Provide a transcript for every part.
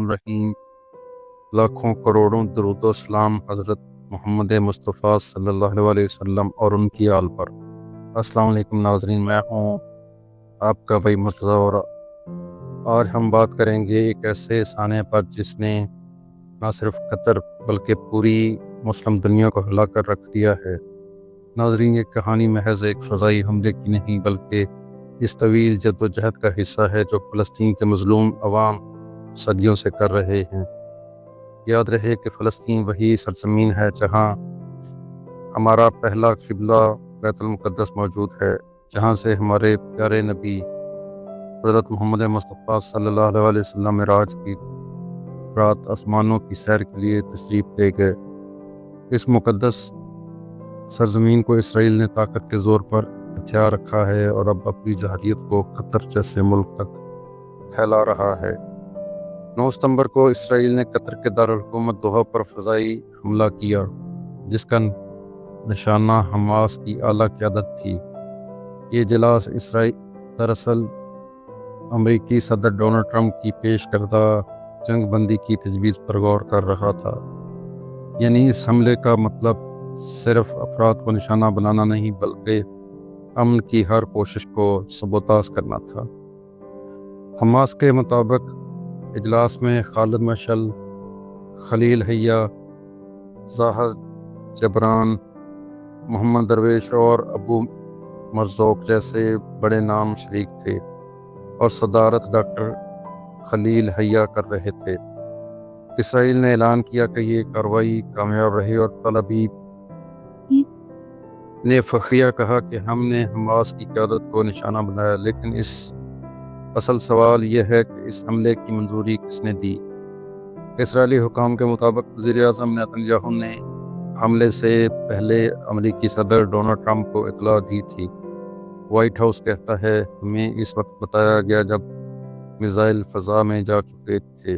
الرحمن الرحیم۔ لاکھوں کروڑوں درود و سلام حضرت محمد مصطفیٰ صلی اللہ علیہ وسلم اور ان کی آل پر۔ السلام علیکم ناظرین، میں ہوں آپ کا بھائی مرتضیٰ اور آج ہم بات کریں گے ایک ایسے سانحے پر جس نے نہ صرف قطر بلکہ پوری مسلم دنیا کو ہلا کر رکھ دیا ہے۔ ناظرین، یہ کہانی محض ایک فضائی حملے کی نہیں بلکہ اس طویل جدوجہد کا حصہ ہے جو فلسطین کے مظلوم عوام صدیوں سے کر رہے ہیں۔ یاد رہے کہ فلسطین وہی سرزمین ہے جہاں ہمارا پہلا قبلہ بیت المقدس موجود ہے، جہاں سے ہمارے پیارے نبی حضرت محمد مصطفیٰ صلی اللہ علیہ وسلم معراج کی رات آسمانوں کی سیر کے لیے تشریف لے گئے۔ اس مقدس سرزمین کو اسرائیل نے طاقت کے زور پر ہتھیار رکھا ہے اور اب اپنی جارحیت کو قطر جیسے ملک تک پھیلا رہا ہے۔ 9 ستمبر کو اسرائیل نے قطر کے دارالحکومت دوحہ پر فضائی حملہ کیا، جس کا نشانہ حماس کی اعلیٰ قیادت تھی۔ یہ اجلاس اسرائیل دراصل امریکی صدر ڈونلڈ ٹرمپ کی پیش کردہ جنگ بندی کی تجویز پر غور کر رہا تھا۔ یعنی اس حملے کا مطلب صرف افراد کو نشانہ بنانا نہیں بلکہ امن کی ہر کوشش کو سبوتاژ کرنا تھا۔ حماس کے مطابق اجلاس میں خالد مشعل، خلیل حیہ، ظاہر جبران، محمد درویش اور ابو مرزوق جیسے بڑے نام شریک تھے اور صدارت ڈاکٹر خلیل حیہ کر رہے تھے۔ اسرائیل نے اعلان کیا کہ یہ کارروائی کامیاب رہی اور تل ابیب نے فخریہ کہا کہ ہم نے حماس کی قیادت کو نشانہ بنایا، لیکن اصل سوال یہ ہے کہ اس حملے کی منظوری کس نے دی؟ اسرائیلی حکام کے مطابق وزیر اعظم نیتن یاہو نے حملے سے پہلے امریکی صدر ڈونلڈ ٹرمپ کو اطلاع دی تھی۔ وائٹ ہاؤس کہتا ہے، ہمیں اس وقت بتایا گیا جب میزائل فضا میں جا چکے تھے،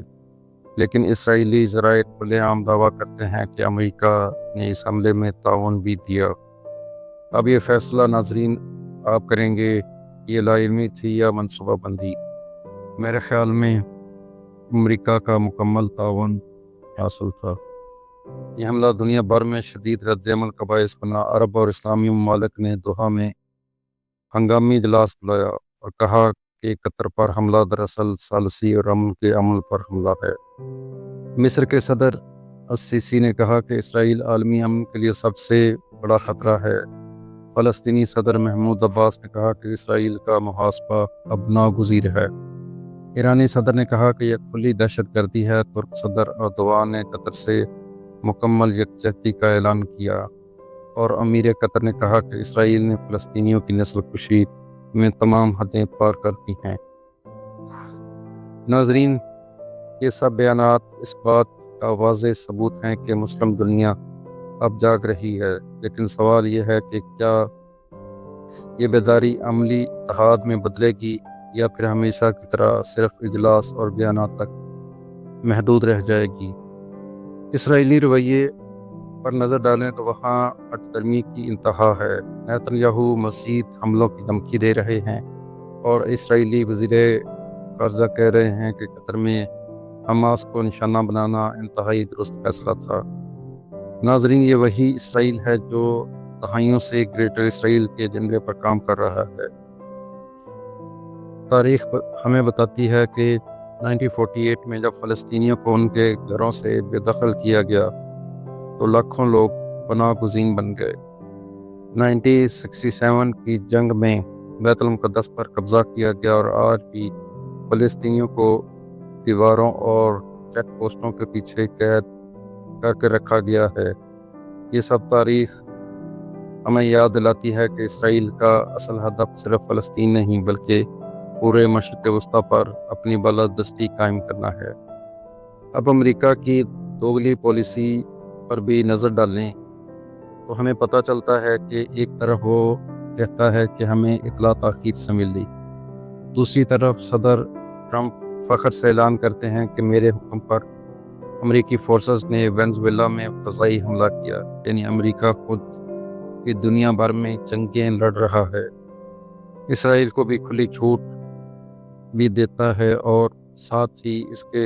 لیکن اسرائیلی ذرائع کھلے عام دعویٰ کرتے ہیں کہ امریکہ نے اس حملے میں تعاون بھی دیا۔ اب یہ فیصلہ ناظرین آپ کریں گے، یہ لا علمی تھی یا منصوبہ بندی؟ میرے خیال میں امریکہ کا مکمل تعاون حاصل تھا۔ یہ حملہ دنیا بھر میں شدید رد عمل کا باعث بنا۔ عرب اور اسلامی ممالک نے دوحہ میں ہنگامی اجلاس بلایا اور کہا کہ قطر پر حملہ دراصل ثالثی اور امن کے عمل پر حملہ ہے۔ مصر کے صدر السیسی نے کہا کہ اسرائیل عالمی امن کے لیے سب سے بڑا خطرہ ہے۔ فلسطینی صدر محمود عباس نے کہا کہ اسرائیل کا محاسبہ اب ناگزیر ہے۔ ایرانی صدر نے کہا کہ یہ کھلی دہشت گردی ہے۔ ترک صدر اردوان نے قطر سے مکمل یکجہتی کا اعلان کیا اور امیر قطر نے کہا کہ اسرائیل نے فلسطینیوں کی نسل کشی میں تمام حدیں پار کر دی ہیں۔ ناظرین، یہ سب بیانات اس بات کا واضح ثبوت ہیں کہ مسلم دنیا اب جاگ رہی ہے، لیکن سوال یہ ہے کہ کیا یہ بیداری عملی اتحاد میں بدلے گی یا پھر ہمیشہ کی طرح صرف اجلاس اور بیانات تک محدود رہ جائے گی؟ اسرائیلی رویے پر نظر ڈالیں تو وہاں ہٹ درمی کی انتہا ہے۔ نیتن یاہو مزید حملوں کی دھمکی دے رہے ہیں اور اسرائیلی وزیر خارجہ کہہ رہے ہیں کہ قطر میں حماس کو نشانہ بنانا انتہائی درست فیصلہ تھا۔ ناظرین، یہ وہی اسرائیل ہے جو دہائیوں سے گریٹر اسرائیل کے ایجنڈے پر کام کر رہا ہے۔ تاریخ ہمیں بتاتی ہے کہ 1948 میں جب فلسطینیوں کو ان کے گھروں سے بے دخل کیا گیا تو لاکھوں لوگ پناہ گزین بن گئے۔ 1967 کی جنگ میں بیت المقدس پر قبضہ کیا گیا اور آج بھی فلسطینیوں کو دیواروں اور چیک پوسٹوں کے پیچھے قید کر کے رکھا گیا ہے۔ یہ سب تاریخ ہمیں یاد دلاتی ہے کہ اسرائیل کا اصل ہدف صرف فلسطین نہیں بلکہ پورے مشرق وسطیٰ پر اپنی بالادستی قائم کرنا ہے۔ اب امریکہ کی دوگلی پالیسی پر بھی نظر ڈالیں تو ہمیں پتہ چلتا ہے کہ ایک طرف وہ کہتا ہے کہ ہمیں اطلاع تاخیر سے ملی، دوسری طرف صدر ٹرمپ فخر سے اعلان کرتے ہیں کہ میرے حکم پر امریکی فورسز نے وینزویلا میں فضائی حملہ کیا۔ یعنی امریکہ خود بھی دنیا بھر میں جنگیں لڑ رہا ہے، اسرائیل کو بھی کھلی چھوٹ بھی دیتا ہے اور ساتھ ہی اس کے